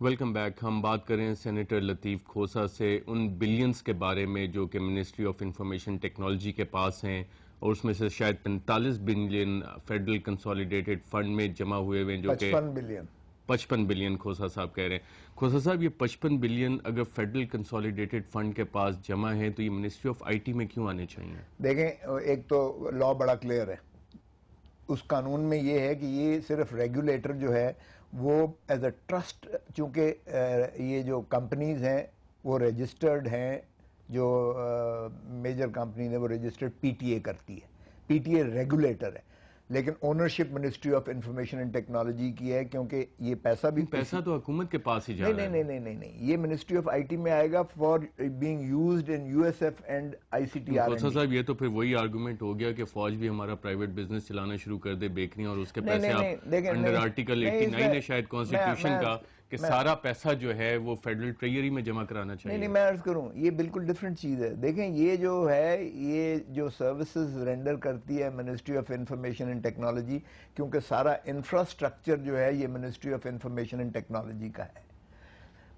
Welcome back. ہم بات کریں سینیٹر لطیف کھوسہ سے ان بلینز کے بارے میں جو کہ منسٹری آف انفارمیشن ٹیکنالوجی کے پاس ہیں، اور اس میں سے شاید 45 بلین فیڈرل کنسالیڈیٹڈ فنڈ میں جمع ہوئے ہوئے جو کہ 55 بلین کھوسہ صاحب کہہ رہے ہیں. کھوسہ صاحب، یہ 55 بلین اگر فیڈرل کنسالیڈیٹڈ فنڈ کے پاس جمع ہیں تو یہ منسٹری آف آئی ٹی میں کیوں آنے چاہیے؟ دیکھیں، ایک تو لا بڑا کلیئر ہے. اس قانون میں یہ ہے کہ یہ صرف ریگولیٹر جو ہے وہ ایز اے ٹرسٹ، چونکہ یہ جو کمپنیز ہیں وہ رجسٹرڈ ہیں، جو میجر کمپنیز ہیں وہ رجسٹرڈ پی ٹی اے کرتی ہے. پی ٹی اے ریگولیٹر ہے، لیکن ownership ministry of information and technology کی ہے، کیونکہ یہ پیسہ بھی پیسہ تو حکومت کے پاس ہی جا رہا ہے. نہیں، یہ منسٹری آف آئی ٹی میں آئے گا for being used in U S F and I C T R N D. Khosa sahab, یہ تو پھر وہی آرگومنٹ ہو گیا کہ فوج بھی ہمارا پرائیویٹ بزنس چلانا شروع کر دے، بیکریاں، اور اس کے پیسے آپ انڈر آرٹیکل 89 ہے شاید کانسٹیٹیوشن کا کہ سارا پیسہ جو ہے وہ فیڈرل ٹریجری میں جمع کرانا چاہیے. نہیں، میں عرض کروں، یہ بالکل ڈیفرنٹ چیز ہے. دیکھیں، یہ جو ہے، یہ جو سروسز رینڈر کرتی ہے ministry of information and technology, کیونکہ سارا انفراسٹرکچر جو ہے یہ ministry of information and technology کا ہے.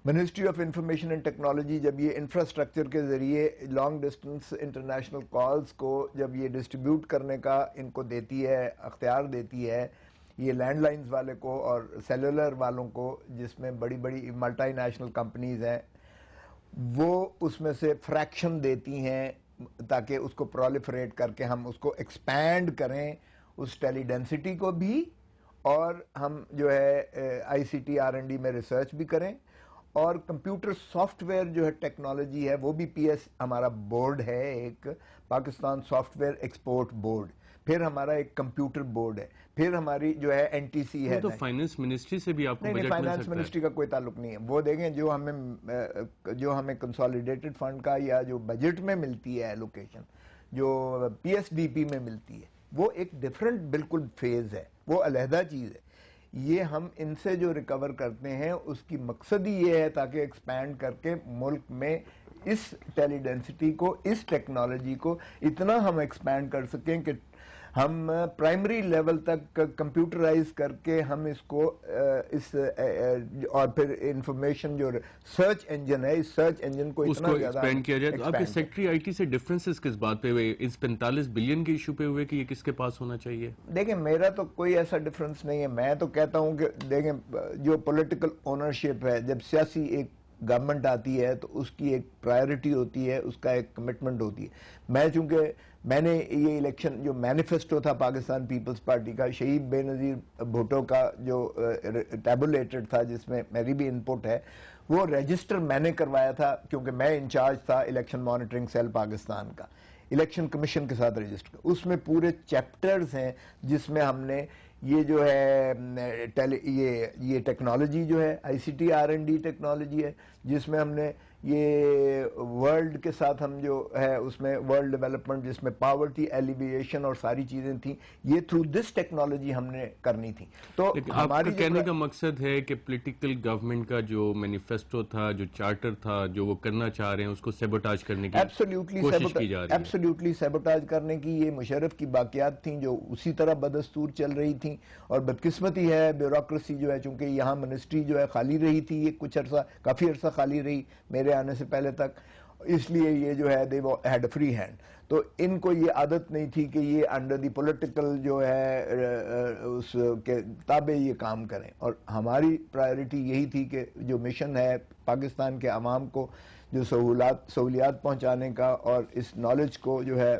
Ministry of information and technology جب یہ انفراسٹرکچر کے ذریعے لانگ ڈسٹنس انٹرنیشنل کالز کو جب یہ ڈسٹریبیوٹ کرنے کا ان کو دیتی ہے، اختیار دیتی ہے، یہ لینڈ لائنز والے کو اور سیلولر والوں کو، جس میں بڑی بڑی ملٹی نیشنل کمپنیز ہیں، وہ اس میں سے فریکشن دیتی ہیں تاکہ اس کو پرولیفریٹ کر کے ہم اس کو ایکسپینڈ کریں، اس ٹیلی ڈینسٹی کو بھی، اور ہم جو ہے I C T R N D میں ریسرچ بھی کریں. اور کمپیوٹر سافٹ ویئر جو ہے ٹیکنالوجی ہے وہ بھی پی ایس ہمارا بورڈ ہے، ایک Pakistan soft where export board. پھر ہمارا ایک کمپیوٹر بورڈ ہے. پھر ہماری جو ہے این ٹی سی ہے. تو فائنانس منسٹری سے بھی آپ کو بجٹ مل سکتا ہے؟ فائنانس منسٹری کا کوئی تعلق نہیں ہے. وہ دیکھیں جو ہمیں کنسالیڈیٹڈ فنڈ کا یا جو بجٹ میں ملتی ہے ایلوکیشن، جو پی ایس ڈی پی میں ملتی ہے، وہ ایک ڈیفرنٹ بالکل فیز ہے، وہ علیحدہ چیز ہے. یہ ہم ان سے جو ریکور کرتے ہیں اس کی مقصد ہی یہ ہے تاکہ ایکسپینڈ کر کے ملک میں اس ٹیلی ڈینسٹی کو، اس ٹیکنالوجی کو اتنا ہم ایکسپینڈ کر سکیں کہ ہم پرائمری لیول تک کمپیوٹرائز کر کے ہم اس کو اور پھر انفارمیشن جو سرچ انجن ہے، اس سرچ انجن کو اتنا زیادہ ایکسپینڈ کیا جائے. تو آپ کے سیکٹری آئی ٹی سے ڈفرنسز کس بات پہ ہوئے، اس 45 بلین کے ایشو پہ ہوئے کہ یہ کس کے پاس ہونا چاہیے؟ دیکھیں، میرا تو کوئی ایسا ڈفرنس نہیں ہے. میں تو کہتا ہوں کہ دیکھیں، جو پولیٹیکل اونرشپ ہے، جب سیاسی ایک گورنمنٹ آتی ہے تو اس کی ایک پرائیورٹی ہوتی ہے، اس کا ایک کمٹمنٹ ہوتی ہے. چونکہ میں نے یہ الیکشن جو مینیفیسٹو تھا پاکستان پیپلز پارٹی کا، شہید بے نظیر بھٹو کا جو ٹیبولیٹڈ تھا، جس میں میری بھی انپٹ ہے، وہ رجسٹر میں نے کروایا تھا، کیونکہ میں انچارج تھا الیکشن مانیٹرنگ سیل پاکستان کا، الیکشن کمیشن کے ساتھ رجسٹر. اس میں پورے چیپٹرز ہیں جس میں ہم نے یہ جو ہے یہ ٹیکنالوجی جو ہے I C T R N D technology ہے، جس میں ہم نے یہ ورلڈ کے ساتھ ہم جو ہے اس میں ورلڈ ڈیولپمنٹ، جس میں پاورٹی ایلیویشن اور ساری چیزیں تھیں، یہ تھرو دس ٹیکنالوجی ہم نے کرنی تھی. تو ہماری کہنے کا مقصد ہے کہ پولیٹیکل گورنمنٹ کا جو مینیفیسٹو تھا، جو چارٹر تھا، جو وہ کرنا چاہ رہے ہیں، اس کو سیبوٹاج کرنے کی کوشش کی جا رہی ہے. ایبسلیوٹلی سیبوٹاج کرنے کی یہ مشرف کی باقیات تھیں جو اسی طرح بدستور چل رہی تھیں. اور بدقسمتی ہے، بیوروکریسی جو ہے، چونکہ یہاں منسٹری جو ہے خالی رہی تھی، یہ کچھ عرصہ، کافی عرصہ خالی رہی میرے آنے سے پہلے تک، اس لیے یہ جو ہے they had a free hand. تو ان کو یہ عادت نہیں تھی کہ یہ انڈر دی پولیٹیکل جو ہے اس کے تابع یہ کام کریں. اور ہماری پرائیورٹی یہی تھی کہ جو مشن ہے پاکستان کے عوام کو جو سہولیات پہنچانے کا، اور اس نالج کو جو ہے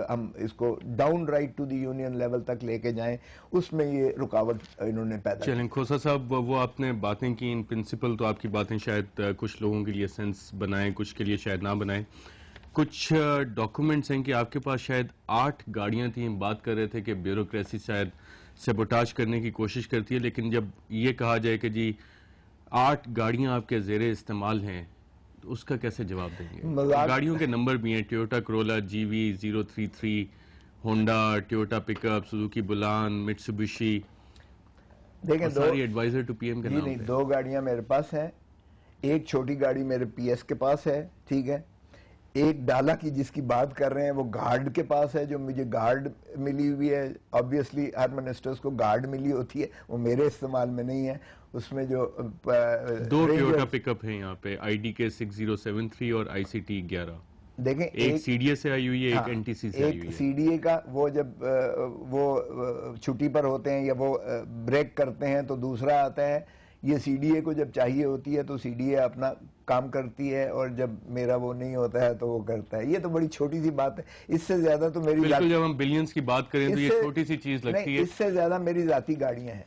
ہم اس کو down right to the union level تک لے کے جائیں، اس میں یہ رکاوٹ انہوں نے پیدا کی. چلیں کھوسہ صاحب، وہ آپ نے باتیں کی ان پرنسپل، تو آپ کی باتیں شاید کچھ لوگوں کے لیے سینس بنائیں، کچھ کے لیے شاید نہ بنائیں. کچھ ڈاکومنٹس ہیں کہ آپ کے پاس شاید 8 گاڑیاں تھیں. بات کر رہے تھے کہ بیوروکریسی شاید سیبوٹاج کرنے کی کوشش کرتی ہے، لیکن جب یہ کہا جائے کہ جی 8 گاڑیاں آپ کے زیر استعمال ہیں، تو اس کا کیسے جواب دیں گے؟ گاڑیوں کے نمبر بھی ہیں: ٹویوٹا کرولا جی وی 033، ہونڈا، ٹویوٹا پک اپ، سوزوکی بولان، مٹسوبشی. دیکھیں، ساری ایڈوائزر ٹو پی ایم کے نام نہیں، 2 گاڑیاں میرے پاس ہیں. ایک چھوٹی گاڑی میرے پی ایس کے پاس ہے، ٹھیک ہے. ایک ڈالا کی جس کی بات کر رہے ہیں وہ گارڈ کے پاس ہے، جو مجھے گارڈ ملی ہوئی ہے. آبویسلی ہر منسٹرز کو گارڈ ملی ہوتی ہے، وہ میرے استعمال میں نہیں ہے. اس میں جو دو ٹویوٹا پک اپ ہیں یہاں پہ آئی ڈی کے 6073 اور آئی سی ٹی 11. دیکھیں ایک سی ڈی اے سے آئی ہوئی ہے, ایک این ٹی سی سے آئی ہوئی ایک ہے. سی ڈی اے کا وہ جب وہ چھٹی پر ہوتے ہیں یا وہ بریک کرتے ہیں تو دوسرا آتا ہے. یہ سی ڈی اے کو جب چاہیے ہوتی ہے تو سی ڈی اے اپنا کام کرتی ہے, اور جب میرا وہ نہیں ہوتا ہے تو وہ کرتا ہے. یہ تو بڑی چھوٹی سی بات ہے, اس سے زیادہ تو میری بالکل جب ہم بلینز کی بات کریں تو یہ چھوٹی سی چیز لگتی ہے. اس سے زیادہ میری ذاتی گاڑیاں ہیں,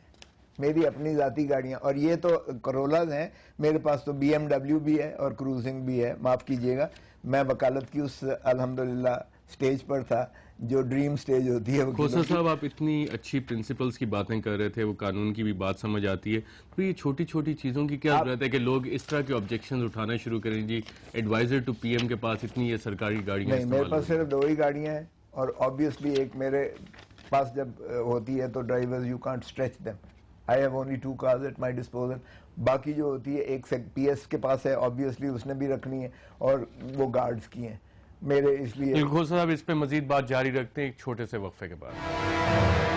میری اپنی ذاتی گاڑیاں, اور یہ تو کرولاز ہیں. میرے پاس تو بی ایم ڈبلیو بھی ہے اور کروزنگ بھی ہے. معاف کیجئے گا, میں وکالت کی اس الحمدللہ سٹیج پر تھا جو ڈریم سٹیج ہوتی ہے. کھوسا صاحب آپ اتنی اچھی پرنسپلز کی باتیں کر رہے تھے, وہ قانون کی بھی بات سمجھ آتی ہے, تو یہ چھوٹی چھوٹی چیزوں کی کیا ضرورت ہے کہ لوگ اس طرح کے آبجیکشنز اٹھانا شروع کریں؟ جی ایڈوائزر ٹو پی ایم کے پاس اتنی یہ سرکاری گاڑیاں نہیں, میرے پاس صرف 2 ہی گاڑیاں ہیں, اور آبویسلی ایک میرے پاس جب ہوتی ہے تو drivers you can't stretch them. I have only 2 cars at my disposal. باقی جو ہوتی ہے ایک پی ایس کے پاس ہے, آبویسلی اس نے بھی رکھنی ہے, اور وہ گارڈز کی ہیں میرے. اس لیے کھوسا صاحب اس پہ مزید بات جاری رکھتے ہیں ایک چھوٹے سے وقفے کے بعد.